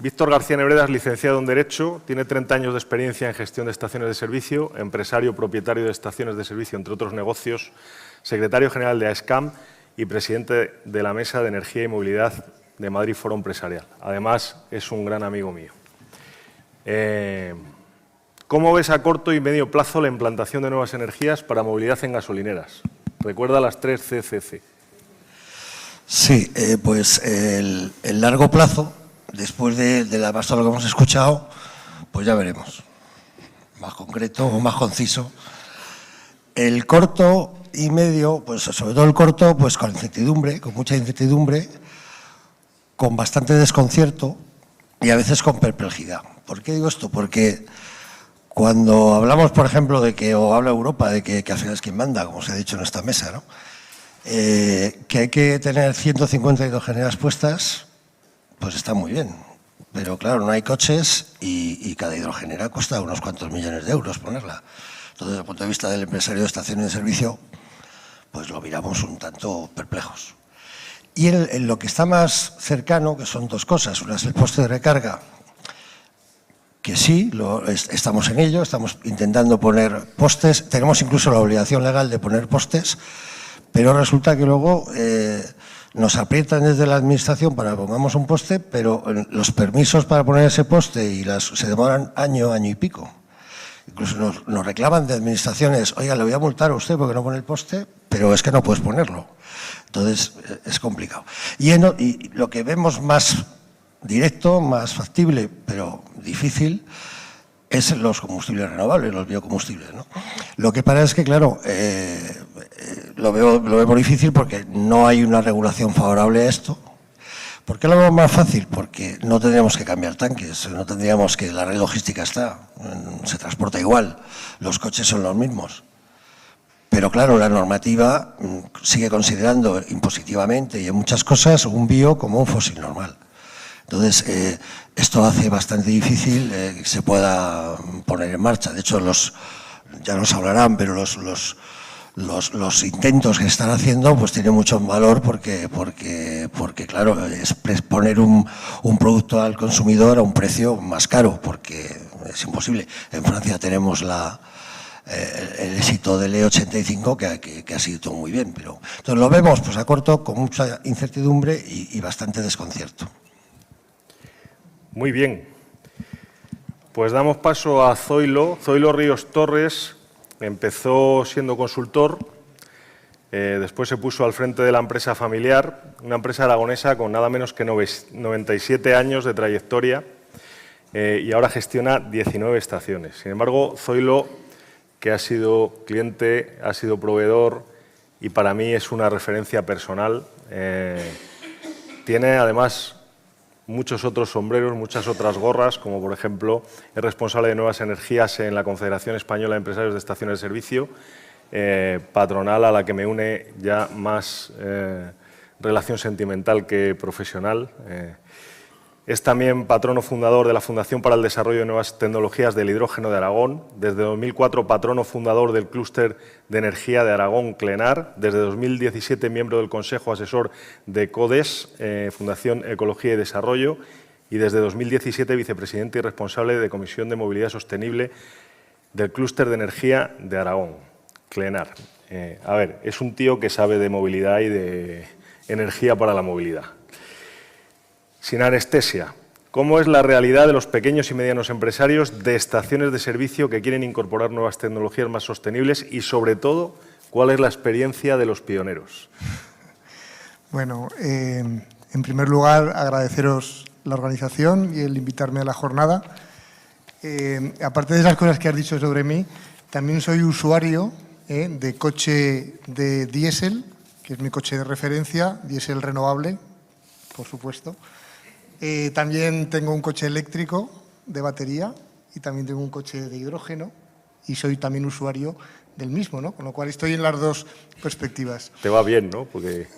Víctor García Nebreda es licenciado en Derecho, tiene 30 años de experiencia en gestión de estaciones de servicio, empresario, propietario de estaciones de servicio, entre otros negocios, secretario general de AESCAM y presidente de la Mesa de Energía y Movilidad de Madrid Foro Empresarial. Además, es un gran amigo mío. ¿Cómo ves a corto y medio plazo la implantación de nuevas energías para movilidad en gasolineras? Recuerda las 3 CCC. Sí, pues el largo plazo, después de la base de lo que hemos escuchado, pues ya veremos. Más concreto o más conciso. El corto y medio, pues sobre todo el corto, pues con incertidumbre, con mucha incertidumbre, con bastante desconcierto y a veces con perplejidad. ¿Por qué digo esto? Porque cuando hablamos, por ejemplo, o habla Europa, de que al final es quien manda, como se ha dicho en esta mesa, ¿no? Que hay que tener 150 hidrogeneras puestas, pues está muy bien. Pero claro, no hay coches y cada hidrogenera cuesta unos cuantos millones de euros ponerla. Entonces, desde el punto de vista del empresario de estaciones de servicio, pues lo miramos un tanto perplejos. Y en lo que está más cercano, que son dos cosas. Una es el poste de recarga, que sí, estamos en ello, estamos intentando poner postes. Tenemos incluso la obligación legal de poner postes, pero resulta que luego nos aprietan desde la administración para que pongamos un poste, pero los permisos para poner ese poste se demoran año y pico. Incluso nos reclaman de administraciones, oiga, le voy a multar a usted porque no pone el poste, pero es que no puedes ponerlo. Entonces, es complicado. Y lo que vemos más directo, más factible, pero difícil, es los combustibles renovables, los biocombustibles, ¿no? Lo que pasa es que, claro, lo vemos difícil porque no hay una regulación favorable a esto. ¿Por qué lo vemos más fácil? Porque no tendríamos que cambiar tanques, no tendríamos que… La red logística está, se transporta igual, los coches son los mismos. Pero claro, la normativa sigue considerando impositivamente y en muchas cosas un bio como un fósil normal. Entonces, esto hace bastante difícil que se pueda poner en marcha. De hecho, ya nos hablarán, pero los intentos que están haciendo pues tienen mucho valor porque claro, es poner un producto al consumidor a un precio más caro, porque es imposible. En Francia tenemos el éxito del E85 que ha sido todo muy bien, pero entonces lo vemos pues a corto, con mucha incertidumbre y bastante desconcierto. Muy bien. Pues damos paso a Zoilo. Zoilo Ríos Torres empezó siendo consultor, después se puso al frente de la empresa familiar, una empresa aragonesa con nada menos que 97 años de trayectoria y ahora gestiona 19 estaciones. Sin embargo, Zoilo, que ha sido cliente, ha sido proveedor y para mí es una referencia personal, tiene además muchos otros sombreros, muchas otras gorras, como por ejemplo es responsable de nuevas energías en la Confederación Española de Empresarios de Estaciones de Servicio, patronal a la que me une ya más relación sentimental que profesional. Es también patrono fundador de la Fundación para el Desarrollo de Nuevas Tecnologías del Hidrógeno de Aragón. Desde 2004, patrono fundador del Clúster de Energía de Aragón, CLENAR. Desde 2017, miembro del Consejo Asesor de CODES, Fundación Ecología y Desarrollo. Y desde 2017, vicepresidente y responsable de Comisión de Movilidad Sostenible del Clúster de Energía de Aragón, CLENAR. A ver, es un tío que sabe de movilidad y de energía para la movilidad. Sin anestesia, ¿cómo es la realidad de los pequeños y medianos empresarios de estaciones de servicio que quieren incorporar nuevas tecnologías más sostenibles y, sobre todo, cuál es la experiencia de los pioneros? Bueno, en primer lugar, agradeceros la organización y el invitarme a la jornada. Aparte de esas cosas que has dicho sobre mí, también soy usuario de coche de diésel, que es mi coche de referencia, diésel renovable, por supuesto. También tengo un coche eléctrico de batería y también tengo un coche de hidrógeno y soy también usuario del mismo, ¿no? Con lo cual estoy en las dos perspectivas. Te va bien, ¿no? Porque…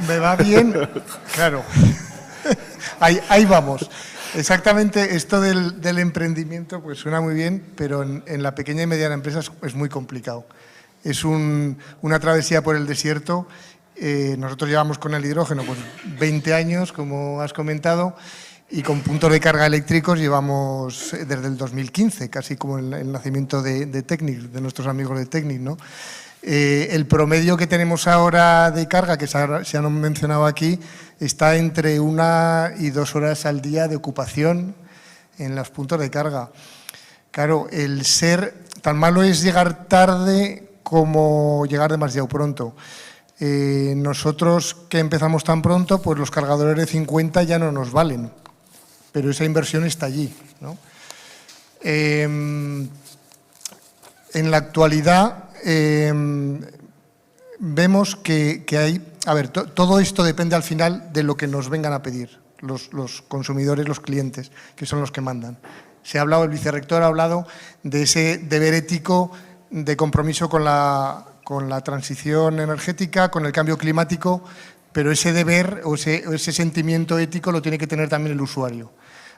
Me va bien, claro. Ahí vamos. Exactamente, esto del emprendimiento pues suena muy bien, pero en la pequeña y mediana empresa es muy complicado. Es una travesía por el desierto. Nosotros llevamos con el hidrógeno pues 20 años, como has comentado, Y con puntos de carga eléctricos llevamos desde el 2015, casi como el nacimiento de Technip, de nuestros amigos de Technip, ¿no? El promedio que tenemos ahora de carga, que se han mencionado aquí, está entre 1 y 2 horas al día de ocupación en los puntos de carga. Claro, tan malo es llegar tarde como llegar demasiado pronto. Nosotros que empezamos tan pronto, pues los cargadores de 50 ya no nos valen, pero esa inversión está allí, ¿no? En la actualidad vemos que hay… A ver, todo esto depende al final de lo que nos vengan a pedir los consumidores, los clientes, que son los que mandan. El vicerrector ha hablado de ese deber ético de compromiso con la transición energética, con el cambio climático, pero ese deber o ese sentimiento ético lo tiene que tener también el usuario.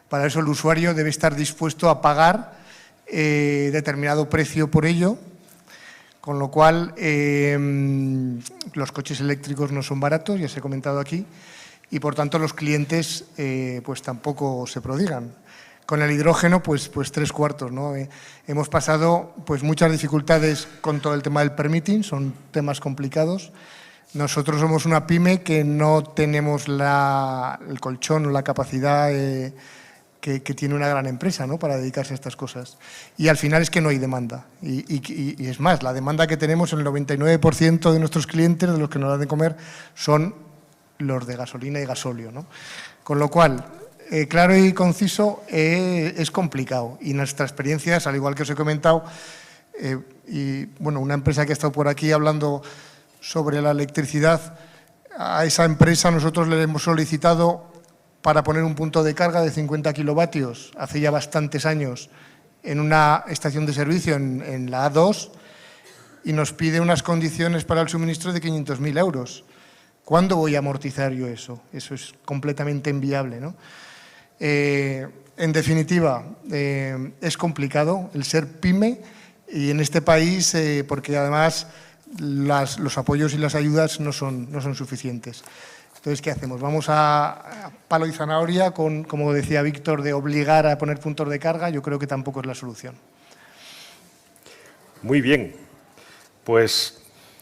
Para eso el usuario debe estar dispuesto a pagar determinado precio por ello, con lo cual los coches eléctricos no son baratos, ya se ha comentado aquí, y por tanto los clientes pues tampoco se prodigan. Con el hidrógeno, pues 3/4, ¿no? Hemos pasado pues muchas dificultades con todo el tema del permitting, son temas complicados. Nosotros somos una pyme que no tenemos el colchón o la capacidad que tiene una gran empresa, ¿no?, para dedicarse a estas cosas. Y al final es que no hay demanda. Y es más, la demanda que tenemos, el 99% de nuestros clientes, de los que nos dan de comer, son los de gasolina y gasóleo, ¿no? Con lo cual, claro y conciso, es complicado. Y nuestra experiencia, al igual que os he comentado, y bueno, una empresa que ha estado por aquí hablando sobre la electricidad, a esa empresa nosotros le hemos solicitado para poner un punto de carga de 50 kilovatios hace ya bastantes años en una estación de servicio en la A2 y nos pide unas condiciones para el suministro de 500.000 euros. ¿Cuándo voy a amortizar yo eso? Eso es completamente inviable, ¿no? En definitiva, es complicado el ser pyme y en este país, porque además los apoyos y las ayudas no son suficientes. Entonces, ¿qué hacemos? Vamos a palo y zanahoria, como decía Víctor, de obligar a poner puntos de carga. Yo creo que tampoco es la solución. Muy bien. Pues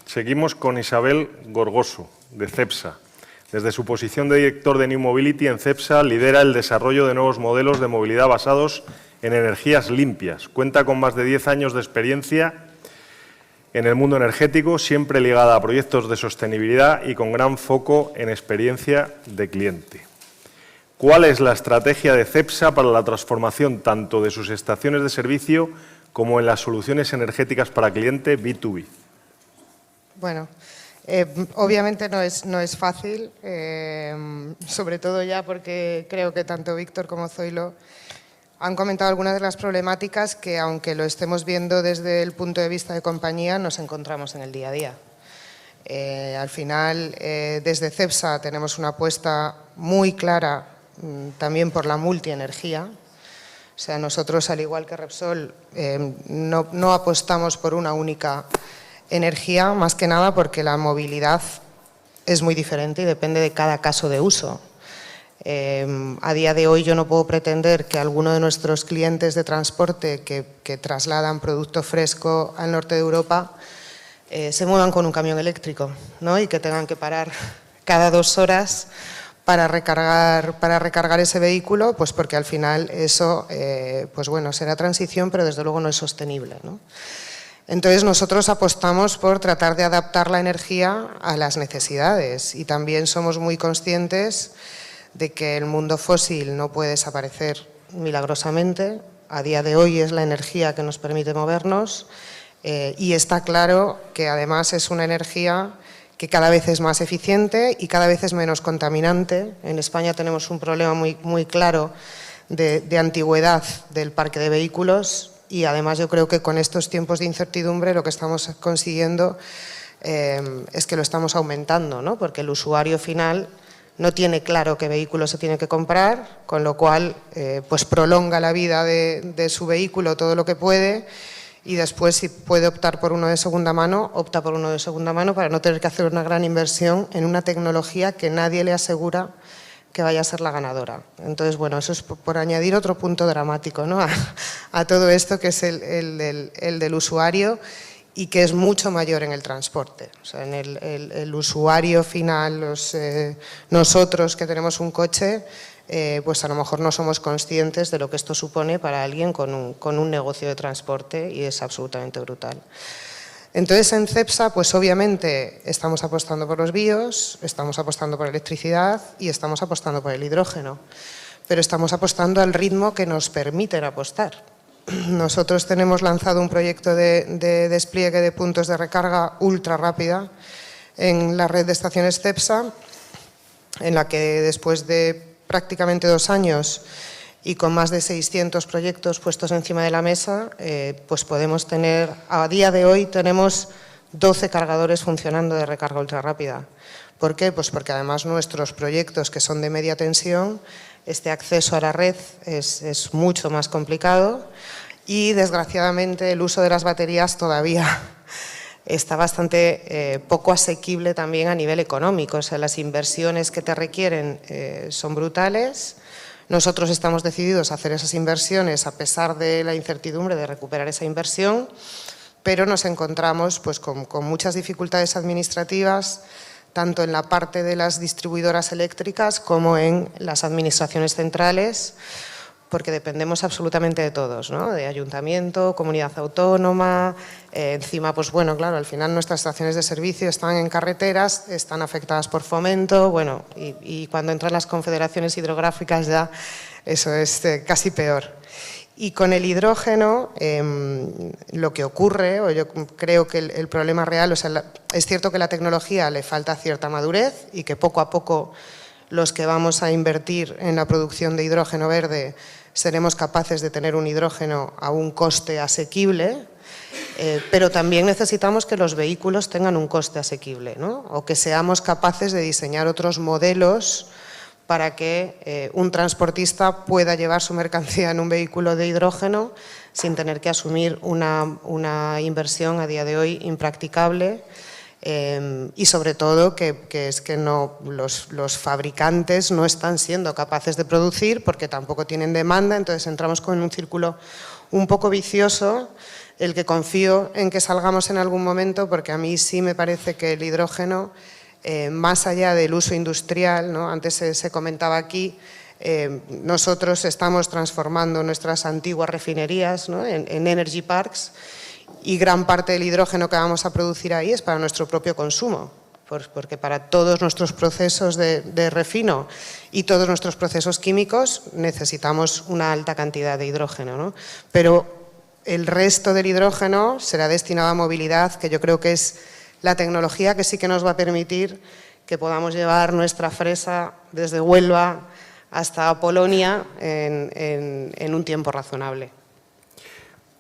seguimos con Isabel Gorgoso, de CEPSA. Desde su posición de director de New Mobility en CEPSA, lidera el desarrollo de nuevos modelos de movilidad basados en energías limpias. Cuenta con más de 10 años de experiencia en el mundo energético, siempre ligada a proyectos de sostenibilidad y con gran foco en experiencia de cliente. ¿Cuál es la estrategia de CEPSA para la transformación tanto de sus estaciones de servicio como en las soluciones energéticas para cliente B2B? Bueno, obviamente no es fácil, sobre todo ya porque creo que tanto Víctor como Zoilo han comentado algunas de las problemáticas que, aunque lo estemos viendo desde el punto de vista de compañía, nos encontramos en el día a día. Al final, desde CEPSA tenemos una apuesta muy clara también por la multienergía. O sea, nosotros, al igual que Repsol, no apostamos por una única energía, más que nada porque la movilidad es muy diferente y depende de cada caso de uso. A día de hoy yo no puedo pretender que alguno de nuestros clientes de transporte que trasladan producto fresco al norte de Europa se muevan con un camión eléctrico, ¿no? Y que tengan que parar cada 2 horas para recargar ese vehículo, pues porque al final eso pues bueno, será transición, pero desde luego no es sostenible, ¿no? Entonces nosotros apostamos por tratar de adaptar la energía a las necesidades y también somos muy conscientes de que el mundo fósil no puede desaparecer milagrosamente. A día de hoy es la energía que nos permite movernos y está claro que además es una energía que cada vez es más eficiente y cada vez es menos contaminante. En España tenemos un problema muy claro de antigüedad del parque de vehículos y además yo creo que con estos tiempos de incertidumbre lo que estamos consiguiendo es que lo estamos aumentando, ¿no? Porque el usuario final no tiene claro qué vehículo se tiene que comprar, con lo cual pues prolonga la vida de su vehículo todo lo que puede y después, si puede optar por uno de segunda mano, opta por uno de segunda mano para no tener que hacer una gran inversión en una tecnología que nadie le asegura que vaya a ser la ganadora. Entonces, bueno, eso es por añadir otro punto dramático, ¿no? a todo esto, que es el del usuario, y que es mucho mayor en el transporte. O sea, en el usuario final, nosotros que tenemos un coche, pues a lo mejor no somos conscientes de lo que esto supone para alguien con un negocio de transporte, y es absolutamente brutal. Entonces, en CEPSA, pues obviamente estamos apostando por los bios, estamos apostando por electricidad y estamos apostando por el hidrógeno, pero estamos apostando al ritmo que nos permiten apostar. Nosotros tenemos lanzado un proyecto de despliegue de puntos de recarga ultra rápida en la red de estaciones CEPSA, en la que después de prácticamente 2 años y con más de 600 proyectos puestos encima de la mesa, pues podemos tener, a día de hoy tenemos 12 cargadores funcionando de recarga ultra rápida. ¿Por qué? Pues porque además nuestros proyectos, que son de media tensión, este acceso a la red es mucho más complicado, y desgraciadamente el uso de las baterías todavía está bastante poco asequible también a nivel económico. O sea, las inversiones que te requieren son brutales. Nosotros estamos decididos a hacer esas inversiones a pesar de la incertidumbre de recuperar esa inversión, pero nos encontramos pues, con muchas dificultades administrativas, tanto en la parte de las distribuidoras eléctricas como en las administraciones centrales, porque dependemos absolutamente de todos, ¿no? De ayuntamiento, comunidad autónoma, encima, pues bueno, claro, al final nuestras estaciones de servicio están en carreteras, están afectadas por Fomento, bueno, y cuando entran las confederaciones hidrográficas ya eso es casi peor. Y con el hidrógeno, lo que ocurre, o yo creo que el problema real, o sea, es cierto que la tecnología le falta cierta madurez y que poco a poco los que vamos a invertir en la producción de hidrógeno verde seremos capaces de tener un hidrógeno a un coste asequible, pero también necesitamos que los vehículos tengan un coste asequible, ¿no? O que seamos capaces de diseñar otros modelos para que un transportista pueda llevar su mercancía en un vehículo de hidrógeno sin tener que asumir una inversión a día de hoy impracticable, y sobre todo que es que los fabricantes no están siendo capaces de producir porque tampoco tienen demanda. Entonces entramos con un círculo un poco vicioso, el que confío en que salgamos en algún momento, porque a mí sí me parece que el hidrógeno, más allá del uso industrial, ¿no? Antes se comentaba aquí, nosotros estamos transformando nuestras antiguas refinerías, ¿no? en energy parks, y gran parte del hidrógeno que vamos a producir ahí es para nuestro propio consumo, porque para todos nuestros procesos de refino y todos nuestros procesos químicos necesitamos una alta cantidad de hidrógeno, ¿no? Pero el resto del hidrógeno será destinado a movilidad, que yo creo que es la tecnología que sí que nos va a permitir que podamos llevar nuestra fresa desde Huelva hasta Polonia en un tiempo razonable.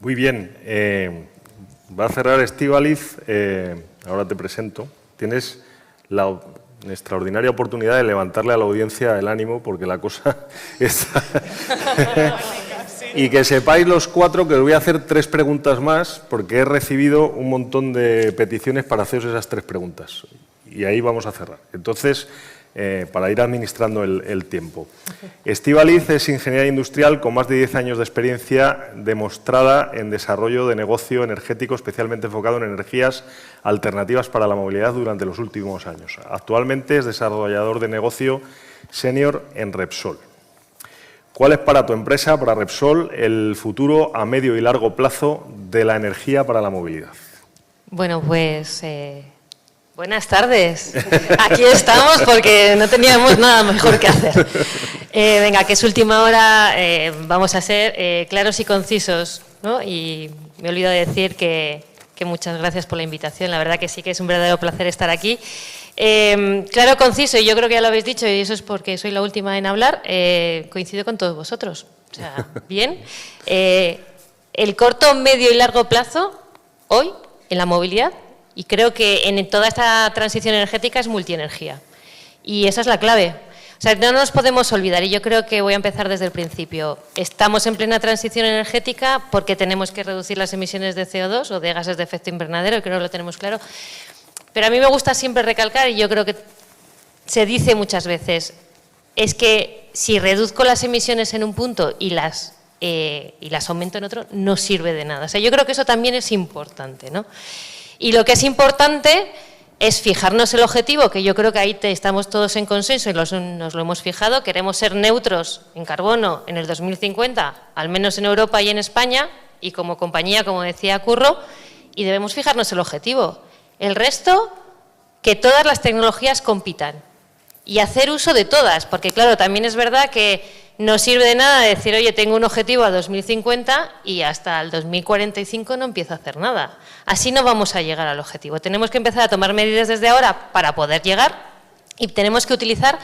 Muy bien. Va a cerrar Estíbaliz. Ahora te presento. Tienes la extraordinaria oportunidad de levantarle a la audiencia el ánimo, porque la cosa está... Y que sepáis los 4 que os voy a hacer 3 preguntas más, porque he recibido un montón de peticiones para haceros esas 3 preguntas. Y ahí vamos a cerrar. Entonces, para ir administrando el tiempo. Estíbaliz es ingeniera industrial con más de 10 años de experiencia demostrada en desarrollo de negocio energético, especialmente enfocado en energías alternativas para la movilidad durante los últimos años. Actualmente es desarrollador de negocio senior en Repsol. ¿Cuál es para tu empresa, para Repsol, el futuro a medio y largo plazo de la energía para la movilidad? Bueno, pues buenas tardes. Aquí estamos porque no teníamos nada mejor que hacer. Venga, que es última hora, vamos a ser claros y concisos, ¿no? Y me olvido de decir que muchas gracias por la invitación. La verdad que sí que es un verdadero placer estar aquí. Claro, conciso, y yo creo que ya lo habéis dicho, y eso es porque soy la última en hablar, coincido con todos vosotros. O sea, bien. El corto, medio y largo plazo, hoy, en la movilidad, y creo que en toda esta transición energética es multienergía. Y esa es la clave. O sea, no nos podemos olvidar, y yo creo que voy a empezar desde el principio. Estamos en plena transición energética porque tenemos que reducir las emisiones de CO2 o de gases de efecto invernadero, creo que lo tenemos claro. Pero a mí me gusta siempre recalcar, y yo creo que se dice muchas veces, es que si reduzco las emisiones en un punto y las aumento en otro, no sirve de nada. O sea, yo creo que eso también es importante, ¿no? Y lo que es importante es fijarnos el objetivo, que yo creo que ahí estamos todos en consenso y nos lo hemos fijado. Queremos ser neutros en carbono en el 2050, al menos en Europa y en España, y como compañía, como decía Curro, y debemos fijarnos el objetivo. El resto, que todas las tecnologías compitan y hacer uso de todas, porque claro, también es verdad que no sirve de nada decir, oye, tengo un objetivo a 2050 y hasta el 2045 no empiezo a hacer nada. Así no vamos a llegar al objetivo. Tenemos que empezar a tomar medidas desde ahora para poder llegar y tenemos que utilizar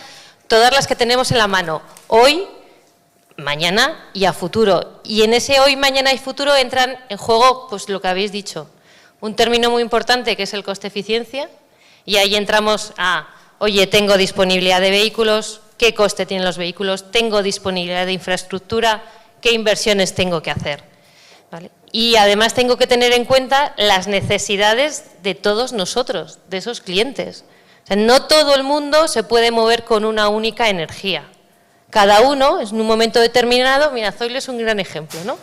todas las que tenemos en la mano, hoy, mañana y a futuro. Y en ese hoy, mañana y futuro entran en juego, pues lo que habéis dicho, un término muy importante que es el coste-eficiencia, y ahí entramos a, oye, tengo disponibilidad de vehículos, qué coste tienen los vehículos, tengo disponibilidad de infraestructura, qué inversiones tengo que hacer, ¿vale? Y además tengo que tener en cuenta las necesidades de todos nosotros, de esos clientes. O sea, no todo el mundo se puede mover con una única energía. Cada uno, en un momento determinado, mira, Zoilo es un gran ejemplo, ¿no?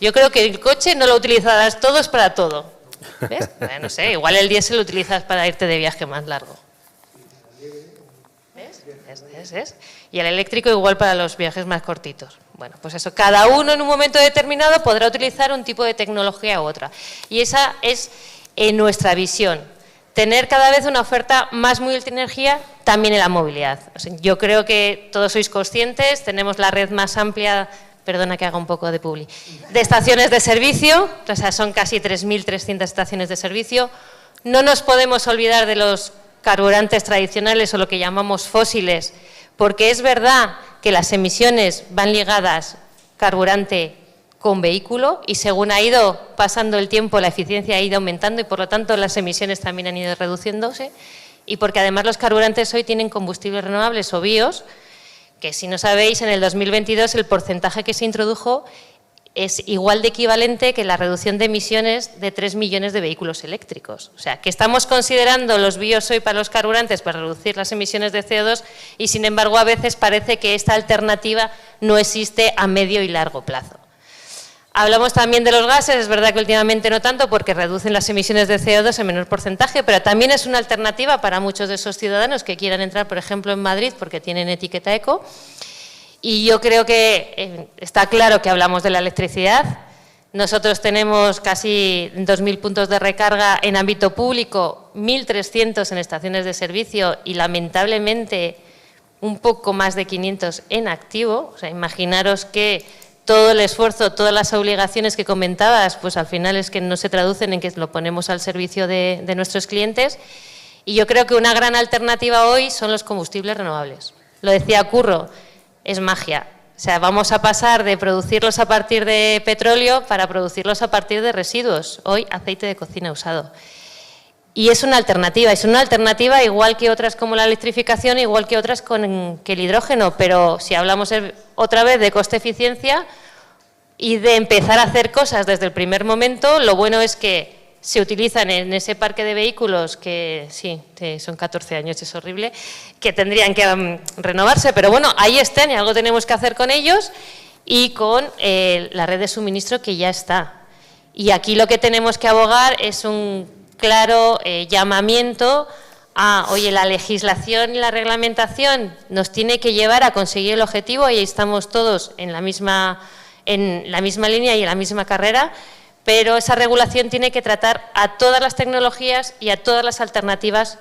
Yo creo que el coche no lo utilizarás todos para todo. ¿Ves? No sé, igual el diésel lo utilizas para irte de viaje más largo. ¿Ves? Y el eléctrico igual para los viajes más cortitos. Bueno, pues eso, cada uno en un momento determinado podrá utilizar un tipo de tecnología u otra. Y esa es nuestra visión. Tener cada vez una oferta más multienergía también en la movilidad. O sea, yo creo que todos sois conscientes, tenemos la red más amplia, perdona que haga un poco de publi, de estaciones de servicio, o sea, son casi 3.300 estaciones de servicio. No nos podemos olvidar de los carburantes tradicionales o lo que llamamos fósiles, porque es verdad que las emisiones van ligadas carburante con vehículo y según ha ido pasando el tiempo la eficiencia ha ido aumentando y por lo tanto las emisiones también han ido reduciéndose, y porque además los carburantes hoy tienen combustibles renovables o bios, que si no sabéis en el 2022 el porcentaje que se introdujo es igual de equivalente que la reducción de emisiones de 3 millones de vehículos eléctricos. O sea, que estamos considerando los bios hoy para los carburantes para reducir las emisiones de CO2 y, sin embargo, a veces parece que esta alternativa no existe a medio y largo plazo. Hablamos también de los gases, es verdad que últimamente no tanto porque reducen las emisiones de CO2 en menor porcentaje, pero también es una alternativa para muchos de esos ciudadanos que quieran entrar, por ejemplo, en Madrid porque tienen etiqueta eco. Y yo creo que está claro que hablamos de la electricidad. Nosotros tenemos casi 2.000 puntos de recarga en ámbito público, 1.300 en estaciones de servicio y lamentablemente un poco más de 500 en activo. O sea, imaginaros que todo el esfuerzo, todas las obligaciones que comentabas, pues al final es que no se traducen en que lo ponemos al servicio de nuestros clientes. Y yo creo que una gran alternativa hoy son los combustibles renovables. Lo decía Curro, es magia. O sea, vamos a pasar de producirlos a partir de petróleo para producirlos a partir de residuos. Hoy, aceite de cocina usado. Y es una alternativa igual que otras como la electrificación, igual que otras que el hidrógeno. Pero si hablamos otra vez de coste-eficiencia y de empezar a hacer cosas desde el primer momento, lo bueno es que se utilizan en ese parque de vehículos que, sí, son 14 años, es horrible, que tendrían que renovarse, pero bueno, ahí están y algo tenemos que hacer con ellos y con la red de suministro que ya está. Y aquí lo que tenemos que abogar es un claro llamamiento a, oye, la legislación y la reglamentación nos tiene que llevar a conseguir el objetivo y ahí estamos todos en la misma línea y en la misma carrera, pero esa regulación tiene que tratar a todas las tecnologías y a todas las alternativas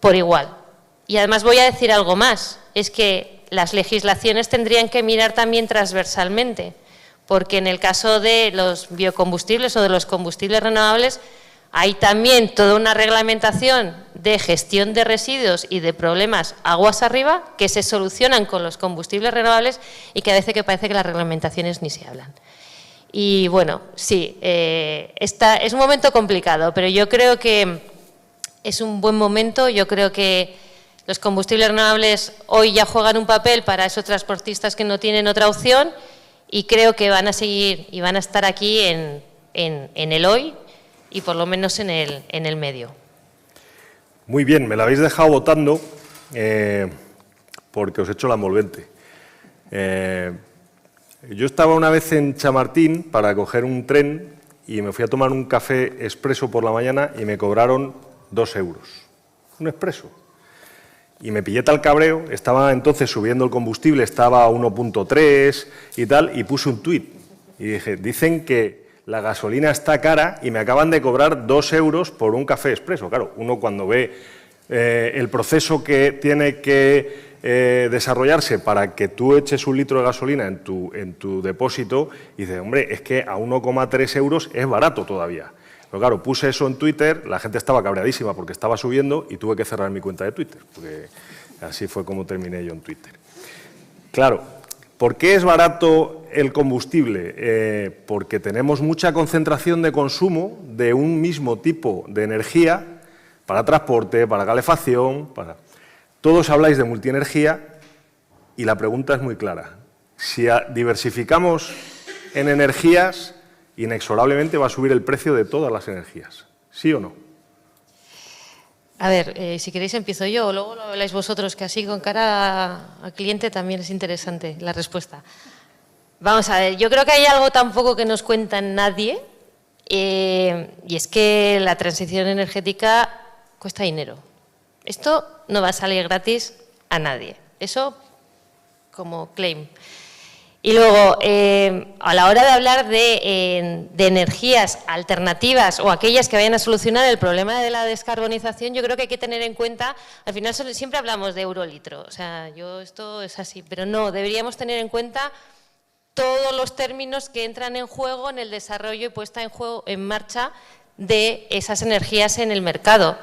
por igual. Y además voy a decir algo más, es que las legislaciones tendrían que mirar también transversalmente, porque en el caso de los biocombustibles o de los combustibles renovables hay también toda una reglamentación de gestión de residuos y de problemas aguas arriba que se solucionan con los combustibles renovables y que a veces parece que las reglamentaciones ni se hablan. Y bueno, sí, es un momento complicado, pero yo creo que es un buen momento. Yo creo que los combustibles renovables hoy ya juegan un papel para esos transportistas que no tienen otra opción y creo que van a seguir y van a estar aquí en el hoy y por lo menos en el medio. Muy bien, me la habéis dejado votando. porque os echo la envolvente. Yo estaba una vez en Chamartín para coger un tren y me fui a tomar un café expreso por la mañana y me cobraron 2 euros. Un expreso. Y me pillé tal cabreo, estaba entonces subiendo el combustible, estaba a 1.3 y tal, y puse un tuit. Y dije, dicen que la gasolina está cara y me acaban de cobrar 2 euros por un café expreso. Claro, uno cuando ve el proceso que tiene que desarrollarse para que tú eches 1 litro de gasolina en tu depósito, y dices, hombre, es que a 1,3 euros es barato todavía. Pero claro, puse eso en Twitter, la gente estaba cabreadísima porque estaba subiendo y tuve que cerrar mi cuenta de Twitter, porque así fue como terminé yo en Twitter. Claro, ¿por qué es barato el combustible? Porque tenemos mucha concentración de consumo de un mismo tipo de energía para transporte, para calefacción, Todos habláis de multienergía y la pregunta es muy clara. Si diversificamos en energías, inexorablemente va a subir el precio de todas las energías. ¿Sí o no? A ver, si queréis empiezo yo o luego lo habláis vosotros, que así con cara al cliente también es interesante la respuesta. Vamos a ver, yo creo que hay algo tampoco que nos cuenta nadie y es que la transición energética cuesta dinero. Esto no va a salir gratis a nadie, eso como claim. Y luego, a la hora de hablar de energías alternativas o aquellas que vayan a solucionar el problema de la descarbonización, yo creo que hay que tener en cuenta, al final siempre hablamos de eurolitro, o sea, esto es así, pero no, deberíamos tener en cuenta todos los términos que entran en juego en el desarrollo y puesta en marcha de esas energías en el mercado.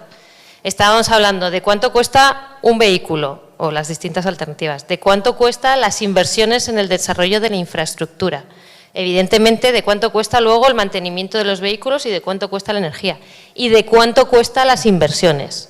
Estábamos hablando de cuánto cuesta un vehículo o las distintas alternativas, de cuánto cuestan las inversiones en el desarrollo de la infraestructura, evidentemente de cuánto cuesta luego el mantenimiento de los vehículos y de cuánto cuesta la energía y de cuánto cuestan las inversiones.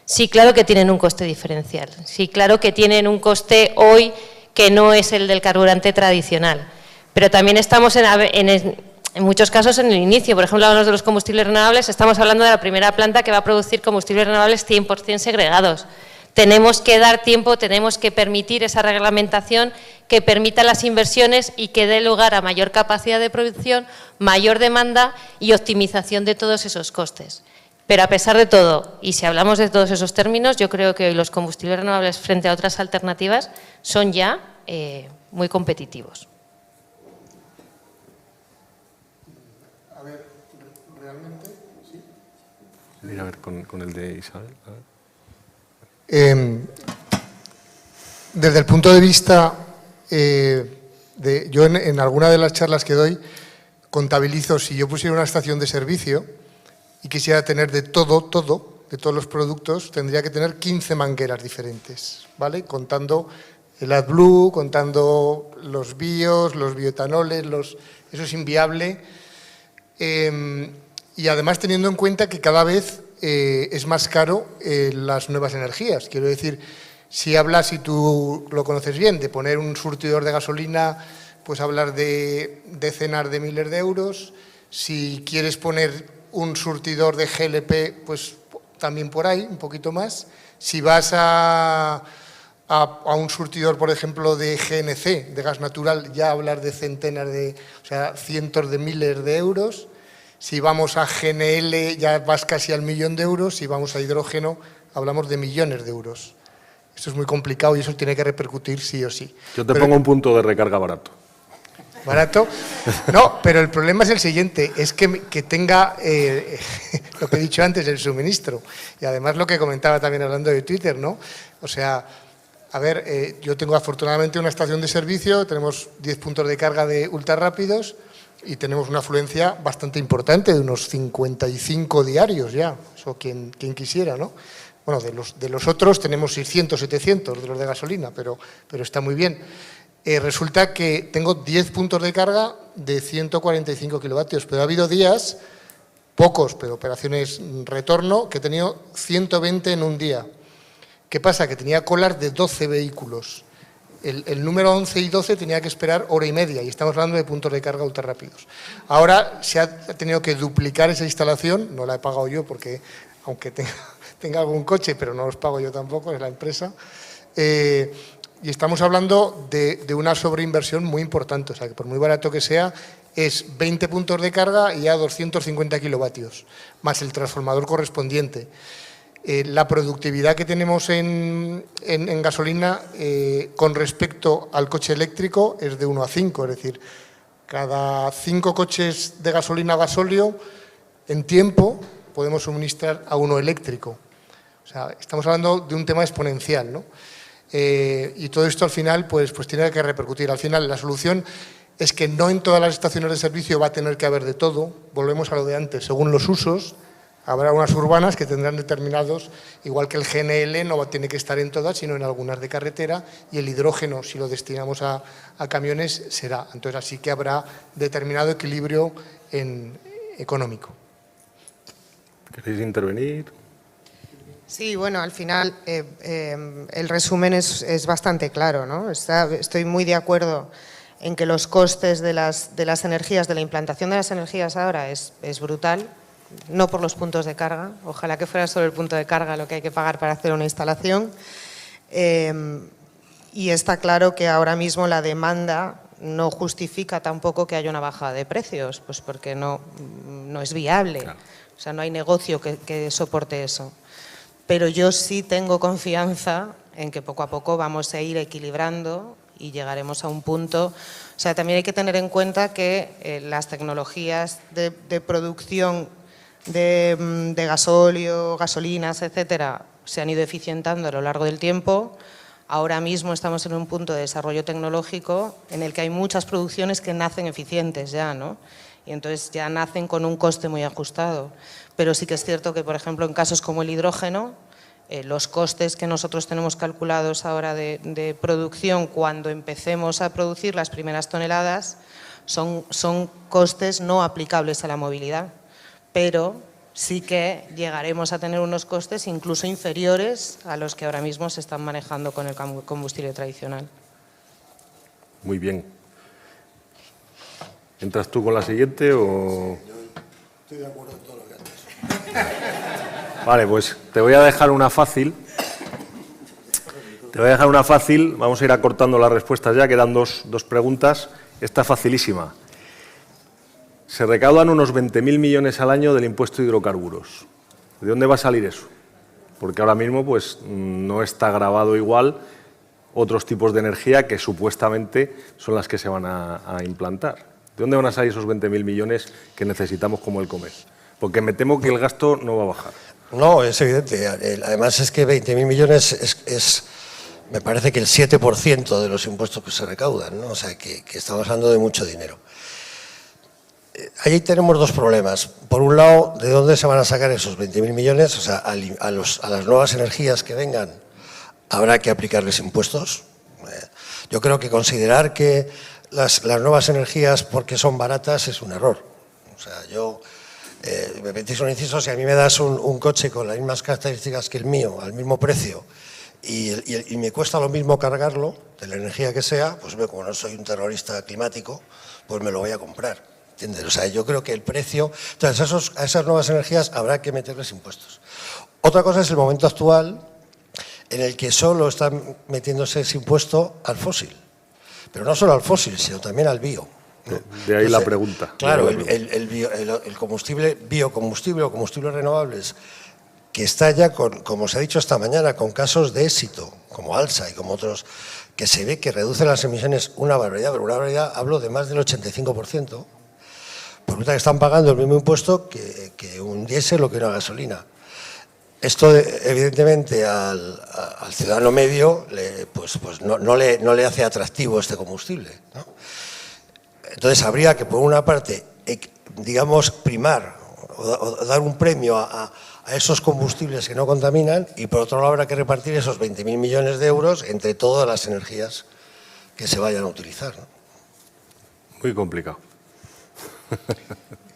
Sí, claro que tienen un coste diferencial, sí, claro que tienen un coste hoy que no es el del carburante tradicional, pero también estamos en muchos casos en el inicio. Por ejemplo, hablamos de los combustibles renovables, estamos hablando de la primera planta que va a producir combustibles renovables 100% segregados. Tenemos que dar tiempo, tenemos que permitir esa reglamentación que permita las inversiones y que dé lugar a mayor capacidad de producción, mayor demanda y optimización de todos esos costes. Pero a pesar de todo, y si hablamos de todos esos términos, yo creo que hoy los combustibles renovables frente a otras alternativas son ya muy competitivos. A ver, realmente, sí. A ver, con el de Isabel. A ver. Desde el punto de vista, yo en alguna de las charlas que doy, contabilizo, si yo pusiera una estación de servicio y quisiera tener de todo, de todos los productos, tendría que tener 15 mangueras diferentes, ¿vale? Contando el AdBlue, contando los bios, los bioetanoles, eso es inviable. Y además teniendo en cuenta que cada vez es más caro las nuevas energías. Quiero decir, si hablas, y tú lo conoces bien, de poner un surtidor de gasolina, pues hablar de decenas de miles de euros. Si quieres poner un surtidor de GLP, pues también por ahí, un poquito más. Si vas a un surtidor, por ejemplo, de GNC, de gas natural, ya hablar de centenas cientos de miles de euros. Si vamos a GNL ya vas casi al 1.000.000 de euros, si vamos a hidrógeno hablamos de millones de euros. Esto es muy complicado y eso tiene que repercutir sí o sí. Yo te pongo un punto de recarga barato. ¿Barato? No, pero el problema es el siguiente, es que tenga lo que he dicho antes, el suministro. Y además lo que comentaba también hablando de Twitter, ¿no? O sea, a ver, yo tengo afortunadamente una estación de servicio, tenemos 10 puntos de carga de ultra rápidos, y tenemos una afluencia bastante importante, de unos 55 diarios ya, eso quien quisiera, ¿no? Bueno, de los otros tenemos 600, 700 de los de gasolina, pero está muy bien. Resulta que tengo 10 puntos de carga de 145 kilovatios, pero ha habido días, pocos, pero operaciones retorno, que he tenido 120 en un día. ¿Qué pasa? Que tenía colas de 12 vehículos. El número 11 y 12 tenía que esperar hora y media y estamos hablando de puntos de carga ultra rápidos. Ahora se ha tenido que duplicar esa instalación, no la he pagado yo porque, aunque tenga algún coche, pero no los pago yo tampoco, es la empresa. Y estamos hablando de una sobreinversión muy importante, o sea, que por muy barato que sea, es 20 puntos de carga y a 250 kilovatios, más el transformador correspondiente. La productividad que tenemos en gasolina con respecto al coche eléctrico es de 1 a 5, es decir, cada 5 coches de gasolina o gasóleo en tiempo podemos suministrar a uno eléctrico. O sea, estamos hablando de un tema exponencial, ¿no? Y todo esto al final pues tiene que repercutir. Al final la solución es que no en todas las estaciones de servicio va a tener que haber de todo. Volvemos a lo de antes, según los usos. Habrá unas urbanas que tendrán determinados, igual que el GNL no tiene que estar en todas, sino en algunas de carretera, y el hidrógeno, si lo destinamos a camiones, será. Entonces, así que habrá determinado equilibrio económico. ¿Queréis intervenir? Sí, bueno, al final el resumen es bastante claro, ¿no? Estoy muy de acuerdo en que los costes de las energías, de la implantación de las energías ahora es brutal. No por los puntos de carga, ojalá que fuera solo el punto de carga lo que hay que pagar para hacer una instalación. Y está claro que ahora mismo la demanda no justifica tampoco que haya una bajada de precios, pues porque no es viable, claro. O sea, no hay negocio que soporte eso. Pero yo sí tengo confianza en que poco a poco vamos a ir equilibrando y llegaremos a un punto. O sea, también hay que tener en cuenta que las tecnologías de producción de gasóleo, gasolinas, etcétera, se han ido eficientando a lo largo del tiempo. Ahora mismo estamos en un punto de desarrollo tecnológico en el que hay muchas producciones que nacen eficientes ya, ¿no? Y entonces ya nacen con un coste muy ajustado. Pero sí que es cierto que, por ejemplo, en casos como el hidrógeno, los costes que nosotros tenemos calculados ahora de producción cuando empecemos a producir las primeras toneladas son costes no aplicables a la movilidad. Pero sí que llegaremos a tener unos costes incluso inferiores a los que ahora mismo se están manejando con el combustible tradicional. Muy bien. ¿Entras tú con la siguiente o...? Estoy de acuerdo en todo lo que has dicho. Vale, pues te voy a dejar una fácil. Vamos a ir acortando las respuestas ya, quedan dos preguntas. Esta facilísima. Se recaudan unos 20.000 millones al año del impuesto de hidrocarburos. ¿De dónde va a salir eso? Porque ahora mismo pues, no está gravado igual otros tipos de energía que supuestamente son las que se van a implantar. ¿De dónde van a salir esos 20.000 millones que necesitamos como el comer? Porque me temo que el gasto no va a bajar. No, es evidente. Además es que 20.000 millones es me parece que el 7% de los impuestos que se recaudan, ¿no? O sea, que estamos hablando de mucho dinero. Ahí tenemos dos problemas. Por un lado, ¿de dónde se van a sacar esos 20.000 millones? O sea, a las nuevas energías que vengan habrá que aplicarles impuestos. Yo creo que considerar que las nuevas energías porque son baratas es un error. O sea, me metís un inciso, si a mí me das un coche con las mismas características que el mío, al mismo precio, y me cuesta lo mismo cargarlo, de la energía que sea, pues como no soy un terrorista climático, pues me lo voy a comprar. ¿Entiendes? O sea, yo creo que el precio... Entonces, a esas nuevas energías habrá que meterles impuestos. Otra cosa es el momento actual en el que solo está metiéndose ese impuesto al fósil. Pero no solo al fósil, sino también al bio. De ahí entonces, la pregunta. Claro, el combustible, biocombustible o combustibles renovables, que está ya, como se ha dicho esta mañana, con casos de éxito, como ALSA y como otros, que se ve que reduce las emisiones una barbaridad, pero una barbaridad, hablo de más del 85%, por resulta que están pagando el mismo impuesto que un diésel o que una gasolina. Esto, evidentemente, al ciudadano medio no le hace atractivo este combustible, ¿no? Entonces, habría que, por una parte, digamos, primar o dar un premio a esos combustibles que no contaminan y, por otro lado, habrá que repartir esos 20.000 millones de euros entre todas las energías que se vayan a utilizar, ¿no? Muy complicado.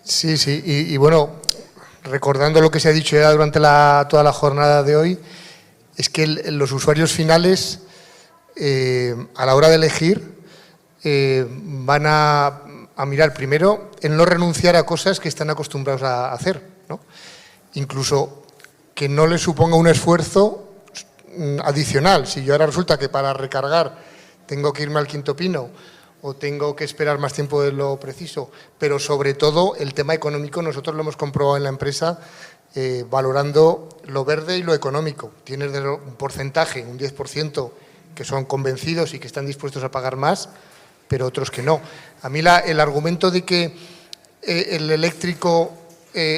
Sí, y bueno, recordando lo que se ha dicho ya durante toda la jornada de hoy, es que los usuarios finales, a la hora de elegir, van a mirar primero en no renunciar a cosas que están acostumbrados a hacer, ¿no? Incluso que no les suponga un esfuerzo adicional. Si yo ahora resulta que para recargar tengo que irme al Quinto Pino o tengo que esperar más tiempo de lo preciso, pero sobre todo el tema económico nosotros lo hemos comprobado en la empresa valorando lo verde y lo económico. Tienes un porcentaje, un 10%, que son convencidos y que están dispuestos a pagar más, pero otros que no. A mí el argumento de que el eléctrico,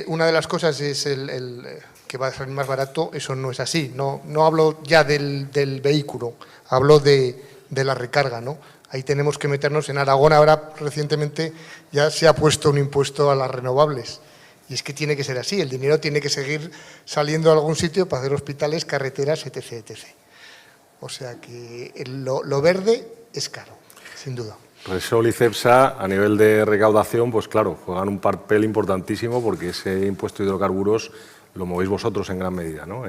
una de las cosas es que va a salir más barato, eso no es así. No hablo ya del vehículo, hablo de la recarga, ¿no? Ahí tenemos que meternos. En Aragón ahora recientemente ya se ha puesto un impuesto a las renovables. Y es que tiene que ser así, el dinero tiene que seguir saliendo a algún sitio para hacer hospitales, carreteras, etc. etc. O sea que lo verde es caro, sin duda. Repsol y Cepsa, a nivel de recaudación, pues claro, juegan un papel importantísimo porque ese impuesto de hidrocarburos lo movéis vosotros en gran medida, ¿no?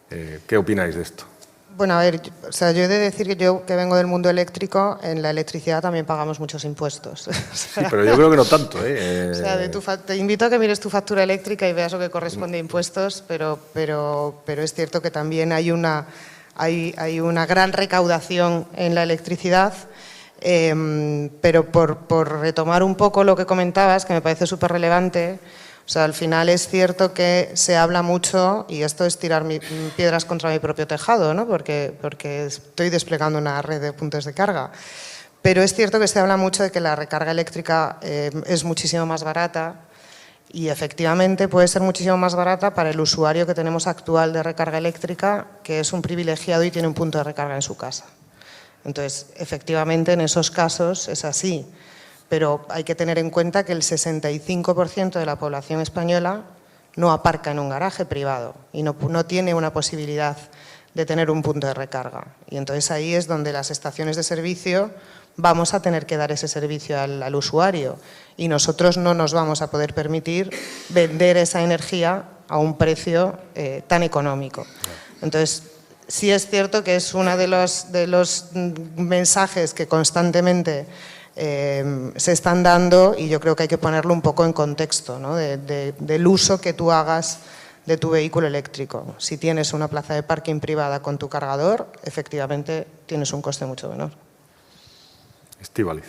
¿Qué opináis de esto? Bueno, a ver, o sea, yo he de decir que yo, que vengo del mundo eléctrico, en la electricidad también pagamos muchos impuestos. Sí, pero yo creo que no tanto, ¿eh? O sea, te invito a que mires tu factura eléctrica y veas lo que corresponde a impuestos, pero es cierto que también hay una gran recaudación en la electricidad. Pero por retomar un poco lo que comentabas, que me parece súper relevante, o sea, al final es cierto que se habla mucho, y esto es tirar piedras contra mi propio tejado, ¿no? Porque estoy desplegando una red de puntos de carga, pero es cierto que se habla mucho de que la recarga eléctrica es muchísimo más barata, y efectivamente puede ser muchísimo más barata para el usuario que tenemos actual de recarga eléctrica, que es un privilegiado y tiene un punto de recarga en su casa. Entonces, efectivamente, en esos casos es así, pero hay que tener en cuenta que el 65% de la población española no aparca en un garaje privado y no tiene una posibilidad de tener un punto de recarga. Y entonces ahí es donde las estaciones de servicio vamos a tener que dar ese servicio al usuario, y nosotros no nos vamos a poder permitir vender esa energía a un precio tan económico. Entonces, sí es cierto que es uno de los mensajes que constantemente se están dando, y yo creo que hay que ponerlo un poco en contexto, ¿no? del uso que tú hagas de tu vehículo eléctrico. Si tienes una plaza de parking privada con tu cargador, efectivamente tienes un coste mucho menor. Estíbaliz.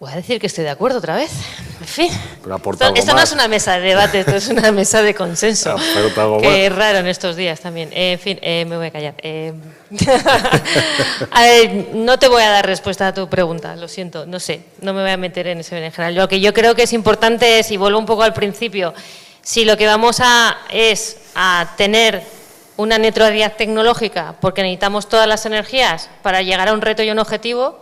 Voy a decir que estoy de acuerdo otra vez. En fin. Pero aporta algo Esto no más. es una mesa de debate, esto es una mesa de consenso. Aporta algo Que más. es raro en estos días también. En fin, me voy a callar. A ver, no te voy a dar respuesta a tu pregunta, lo siento, no sé, no me voy a meter en ese berenjenal. Lo que yo creo que es importante es, y vuelvo un poco al principio, si lo que vamos es a tener una neutralidad tecnológica, porque necesitamos todas las energías para llegar a un reto y un objetivo,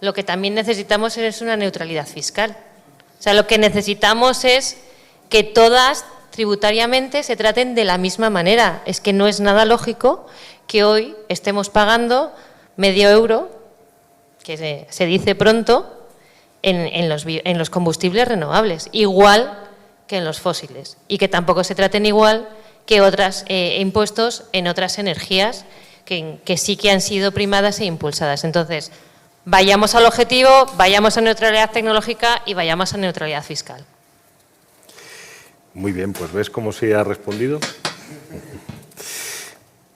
lo que también necesitamos es una neutralidad fiscal. O sea, lo que necesitamos es que todas tributariamente se traten de la misma manera. Es que no es nada lógico que hoy estemos pagando medio euro, que se dice pronto, en los combustibles renovables, igual que en los fósiles, y que tampoco se traten igual que otros impuestos en otras energías que sí que han sido primadas e impulsadas. Entonces, vayamos al objetivo, vayamos a neutralidad tecnológica y vayamos a neutralidad fiscal. Muy bien, pues ¿ves cómo se ha respondido?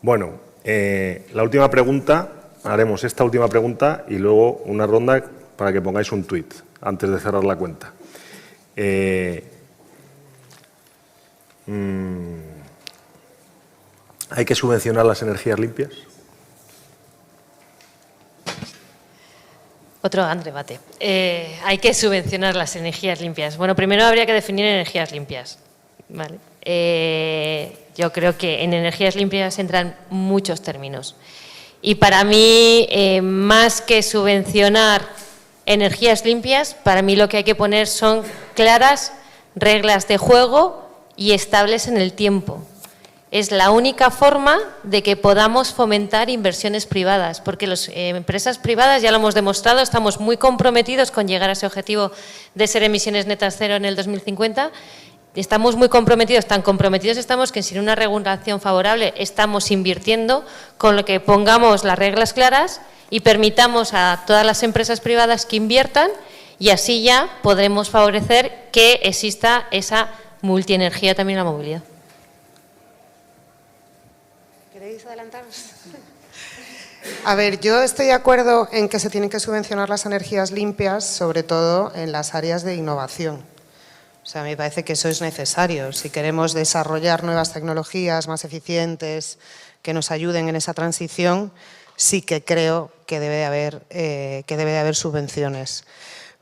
Bueno, la última pregunta, haremos esta última pregunta y luego una ronda para que pongáis un tuit antes de cerrar la cuenta. ¿Hay que subvencionar las energías limpias? Otro gran debate. Hay que subvencionar las energías limpias. Bueno, primero habría que definir energías limpias, ¿vale? Yo creo que en energías limpias entran muchos términos. Y para mí, más que subvencionar energías limpias, para mí lo que hay que poner son claras reglas de juego y estables en el tiempo. Es la única forma de que podamos fomentar inversiones privadas, porque las empresas privadas, ya lo hemos demostrado, estamos muy comprometidos con llegar a ese objetivo de ser emisiones netas cero en el 2050. Estamos muy comprometidos, tan comprometidos estamos que sin una regulación favorable estamos invirtiendo, con lo que pongamos las reglas claras y permitamos a todas las empresas privadas que inviertan, y así ya podremos favorecer que exista esa multienergía también en la movilidad. ¿Queréis adelantaros. A ver, yo estoy de acuerdo en que se tienen que subvencionar las energías limpias, sobre todo en las áreas de innovación. O sea, me parece que eso es necesario. Si queremos desarrollar nuevas tecnologías más eficientes que nos ayuden en esa transición, sí que creo que debe de haber subvenciones.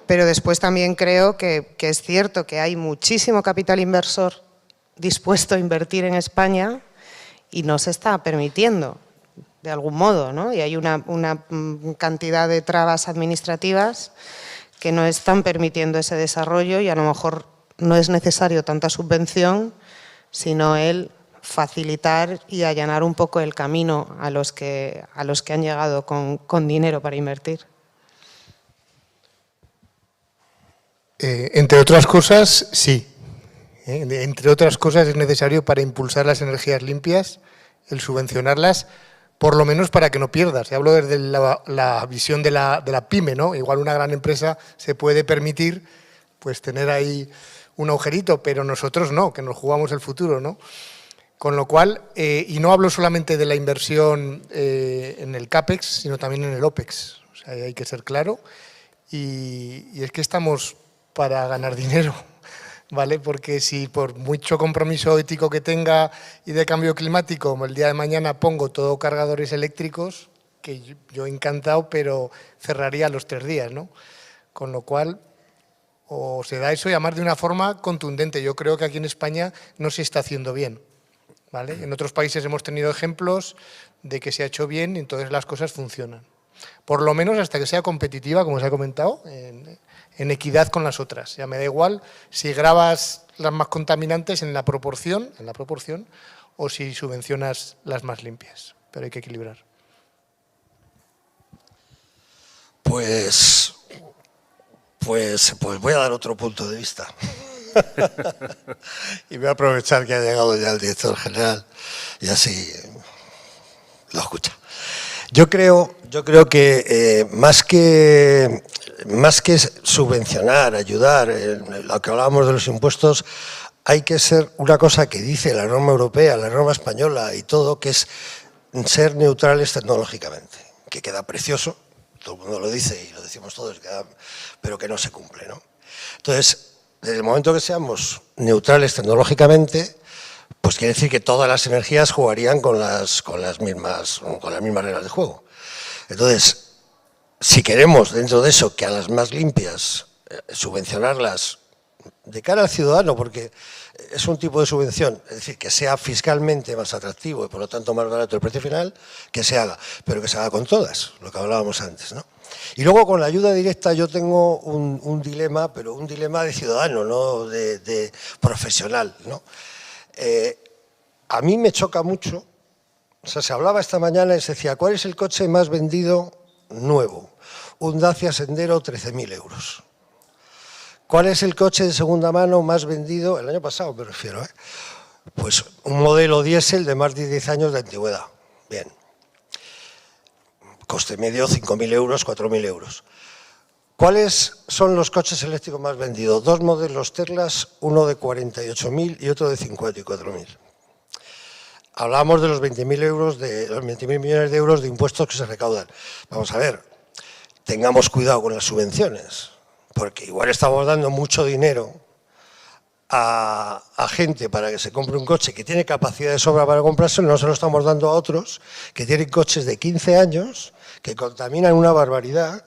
Pero después también creo que es cierto que hay muchísimo capital inversor dispuesto a invertir en España y no se está permitiendo, de algún modo, ¿no? Y hay una cantidad de trabas administrativas que no están permitiendo ese desarrollo y a lo mejor no es necesario tanta subvención, sino el facilitar y allanar un poco el camino a los que han llegado con dinero para invertir. Entre otras cosas, sí. Entre otras cosas, es necesario para impulsar las energías limpias el subvencionarlas, por lo menos para que no pierdas. Y hablo desde la visión de la pyme, ¿no? Igual una gran empresa se puede permitir pues tener ahí un agujerito, pero nosotros no, que nos jugamos el futuro, ¿no? Con lo cual, y no hablo solamente de la inversión en el CAPEX, sino también en el OPEX. O sea, hay que ser claro. Y es que estamos para ganar dinero, ¿vale? Porque si por mucho compromiso ético que tenga y de cambio climático, como el día de mañana pongo todo cargadores eléctricos, que yo encantado, pero cerraría a los 3 días, ¿no? Con lo cual, o se da eso y además de una forma contundente. Yo creo que aquí en España no se está haciendo bien, ¿vale? En otros países hemos tenido ejemplos de que se ha hecho bien y entonces las cosas funcionan. Por lo menos hasta que sea competitiva, como se ha comentado, en equidad con las otras. Ya me da igual si grabas las más contaminantes en la proporción, o si subvencionas las más limpias. Pero hay que equilibrar. Pues voy a dar otro punto de vista. Y voy a aprovechar que ha llegado ya el director general y así lo escucha. Yo creo que más que subvencionar, ayudar, lo que hablábamos de los impuestos, hay que ser una cosa que dice la norma europea, la norma española y todo, que es ser neutrales tecnológicamente, que queda precioso, todo el mundo lo dice y lo decimos todos, pero que no se cumple, ¿no? Entonces, desde el momento que seamos neutrales tecnológicamente, pues quiere decir que todas las energías jugarían con las mismas reglas de juego. Entonces, si queremos dentro de eso que a las más limpias subvencionarlas de cara al ciudadano, porque es un tipo de subvención, es decir, que sea fiscalmente más atractivo y por lo tanto más barato el precio final, que se haga, pero que se haga con todas, lo que hablábamos antes, ¿no? Y luego con la ayuda directa yo tengo un dilema, pero un dilema de ciudadano, no de profesional, ¿no? A mí me choca mucho, o sea, se hablaba esta mañana y se decía, ¿cuál es el coche más vendido nuevo? Un Dacia Sendero, 13.000 euros. ¿Cuál es el coche de segunda mano más vendido? El año pasado me refiero, ¿eh? Pues un modelo diésel de más de 10 años de antigüedad. Bien. Coste medio 5.000 euros, 4.000 euros. ¿Cuáles son los coches eléctricos más vendidos? 2 modelos Teslas, uno de 48.000 y otro de 54.000. Hablábamos de los 20.000 euros, de los 20.000 millones de euros de impuestos que se recaudan. Vamos a ver, tengamos cuidado con las subvenciones, porque igual estamos dando mucho dinero a gente para que se compre un coche que tiene capacidad de sobra para comprarse, no se lo estamos dando a otros que tienen coches de 15 años, que contaminan una barbaridad,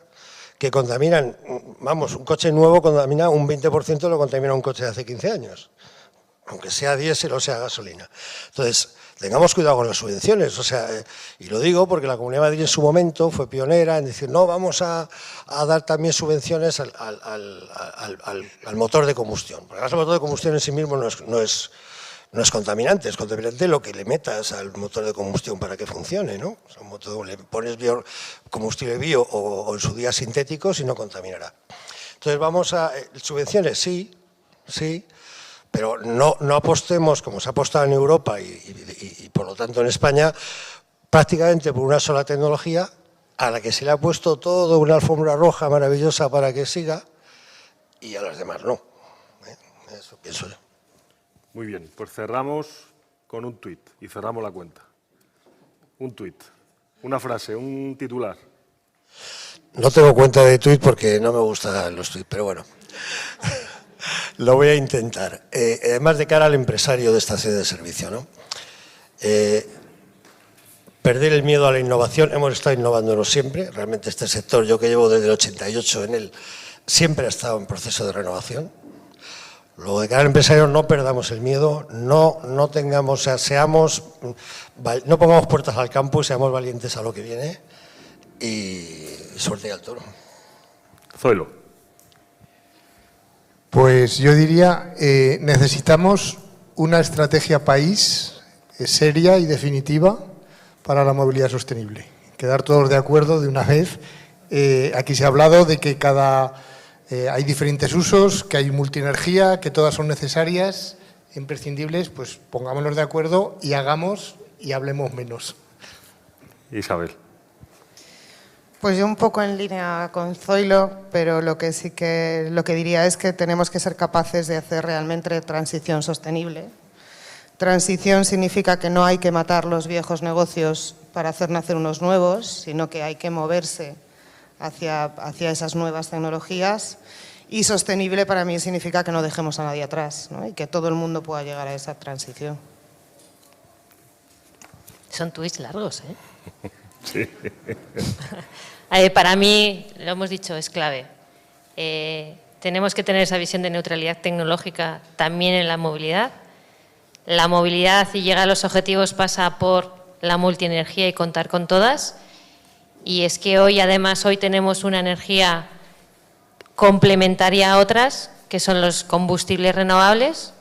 que contaminan, vamos, un coche nuevo contamina un 20% lo contamina un coche de hace 15 años, aunque sea diésel o sea gasolina. Entonces, tengamos cuidado con las subvenciones, o sea, y lo digo porque la Comunidad de Madrid en su momento fue pionera en decir, no, vamos a dar también subvenciones al motor de combustión, porque además el motor de combustión en sí mismo no es contaminante, es contaminante lo que le metas al motor de combustión para que funcione, ¿no? O sea, un motor, le pones combustible bio o en su día sintético, si no contaminará. Entonces vamos a, subvenciones sí, pero no apostemos, como se ha apostado en Europa y por lo tanto en España, prácticamente por una sola tecnología a la que se le ha puesto todo una alfombra roja maravillosa para que siga y a las demás no. Eso pienso yo. Muy bien, pues cerramos con un tuit y cerramos la cuenta. Un tuit, una frase, un titular. No tengo cuenta de tuit porque no me gustan los tuits, pero bueno, lo voy a intentar. Además, de cara al empresario de estación de servicio, ¿no? Perder el miedo a la innovación. Hemos estado innovándonos siempre. Realmente este sector, yo que llevo desde el 88 en él, siempre ha estado en proceso de renovación. Luego, de cara al empresario, no perdamos el miedo, no tengamos, o sea, no pongamos puertas al campo y seamos valientes a lo que viene y suerte al toro. Zoilo. Pues yo diría, necesitamos una estrategia país seria y definitiva para la movilidad sostenible. Quedar todos de acuerdo de una vez. Aquí se ha hablado de que hay diferentes usos, que hay multienergía, que todas son necesarias, imprescindibles. Pues pongámonos de acuerdo y hagamos y hablemos menos. Isabel. Pues yo un poco en línea con Zoilo, pero lo que diría es que tenemos que ser capaces de hacer realmente transición sostenible. Transición significa que no hay que matar los viejos negocios para hacer nacer unos nuevos, sino que hay que moverse hacia esas nuevas tecnologías. Y sostenible para mí significa que no dejemos a nadie atrás, ¿no? Y que todo el mundo pueda llegar a esa transición. Son tuits largos, ¿eh? Sí. Para mí, lo hemos dicho, es clave. Tenemos que tener esa visión de neutralidad tecnológica también en la movilidad. La movilidad y llegar a los objetivos pasa por la multienergía y contar con todas. Y es que hoy tenemos una energía complementaria a otras, que son los combustibles renovables,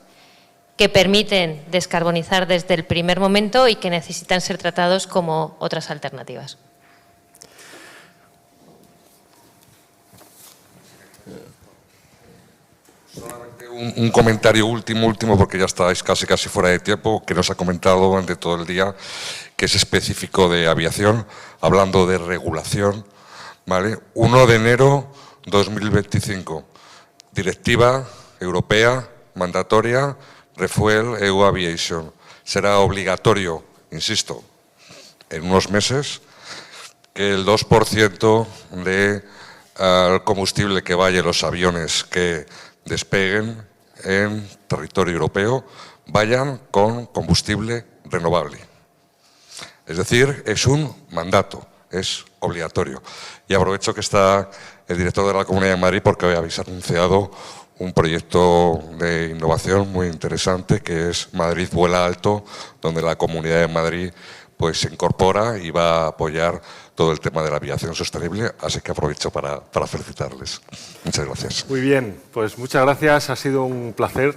que permiten descarbonizar desde el primer momento y que necesitan ser tratados como otras alternativas. Solamente un comentario último, porque ya estáis casi fuera de tiempo, que nos ha comentado durante todo el día, que es específico de aviación, hablando de regulación, ¿vale? 1 de enero 2025, Directiva Europea Mandatoria Refuel EU Aviation. Será obligatorio, insisto, en unos meses, que el 2% del combustible que vaya en los aviones que despeguen en territorio europeo vayan con combustible renovable. Es decir, es un mandato, es obligatorio. Y aprovecho que está el director de la Comunidad de Madrid porque hoy habéis anunciado un proyecto de innovación muy interesante que es Madrid Vuela Alto, donde la Comunidad de Madrid pues se incorpora y va a apoyar todo el tema de la aviación sostenible, así que aprovecho para felicitarles. Muchas gracias. Muy bien, pues muchas gracias, ha sido un placer.